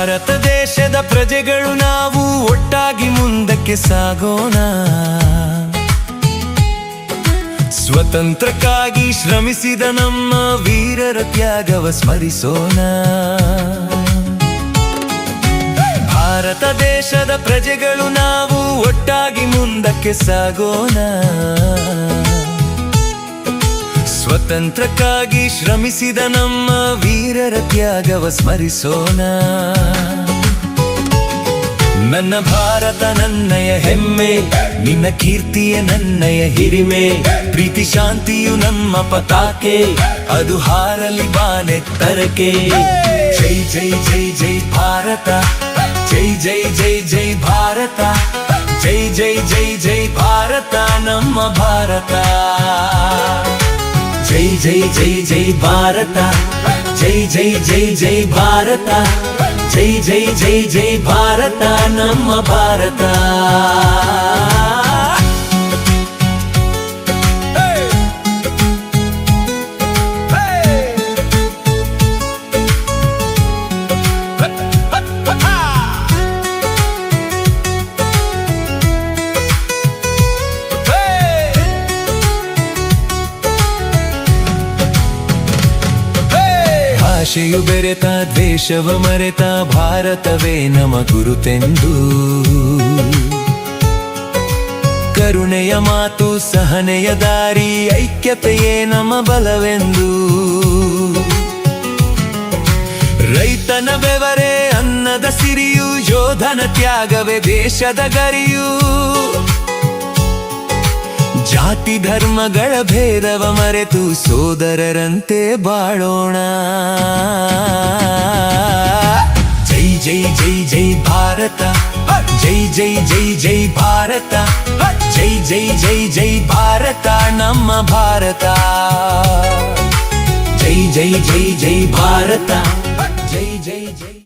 ಭಾರತ ದೇಶದ ಪ್ರಜೆಗಳು ನಾವು ಒಟ್ಟಾಗಿ ಮುಂದಕ್ಕೆ ಸಾಗೋಣ. ಸ್ವತಂತ್ರಕ್ಕಾಗಿ ಶ್ರಮಿಸಿದ ನಮ್ಮ ವೀರರ ತ್ಯಾಗವ ಸ್ಮರಿಸೋಣ. ಭಾರತ ದೇಶದ ಪ್ರಜೆಗಳು ನಾವು ಒಟ್ಟಾಗಿ ಮುಂದಕ್ಕೆ ಸಾಗೋಣ. ಸ್ವತಂತ್ರಕ್ಕಾಗಿ ಶ್ರಮಿಸಿದ ನಮ್ಮ ವೀರರ ತ್ಯಾಗವ ಸ್ಮರಿಸೋಣ. ನನ್ನ ಭಾರತ ನನ್ನಯ ಹೆಮ್ಮೆ, ನಿನ್ನ ಕೀರ್ತಿಯ ನನ್ನಯ ಹಿರಿಮೆ. ಪ್ರೀತಿ ಶಾಂತಿಯು ನಮ್ಮ ಪತಾಕೆ, ಅದು ಹಾರಲಿ ಬಾನೆತ್ತರಕ್ಕೆ. ಜೈ ಜೈ ಜೈ ಜೈ ಭಾರತ, ಜೈ ಜೈ ಜೈ ಜೈ ಭಾರತ, ಜೈ ಜೈ ಜೈ ಜೈ ಭಾರತ ನಮ್ಮ ಭಾರತ. ಜೈ ಜೈ ಜೈ ಜೈ ಭಾರತ, ಜೈ ಜೈ ಜೈ ಜೈ ಭಾರತ, ಜೈ ಜೈ ಜೈ ಜೈ ಭಾರತ ನಮ್ಮ ಭಾರತ. ಭಾಷೆಯು ಬೆರೆತ ದ್ವೇಷವ ಮರೆತ ಭಾರತವೇ ನಮ ಗುರುತೆಂದು. ಕರುಣೆಯ ಮಾತು ಸಹನೆಯ ದಾರಿ, ಐಕ್ಯತೆಯೇ ನಮ್ಮ ಬಲವೆಂದು. ರೈತನ ಬೆವರೇ ಅನ್ನದ ಸಿರಿಯು, ಯೋಧನ ತ್ಯಾಗವೇ ದೇಶದ ಗರಿಯು. ಜಾತಿ ಧರ್ಮಗಳ ಭೇದವ ಮರೆತು ಸೋದರರಂತೆ ಬಾಳೋಣ. ಜೈ ಜೈ ಜೈ ಜೈ ಭಾರತ, ಜೈ ಜೈ ಜೈ ಜೈ ಭಾರತ, ಜೈ ಜೈ ಜೈ ಜೈ ಭಾರತ ನಮ್ಮ ಭಾರತ. ಜೈ ಜೈ ಜೈ ಜೈ ಭಾರತ, ಜೈ ಜೈ ಜೈ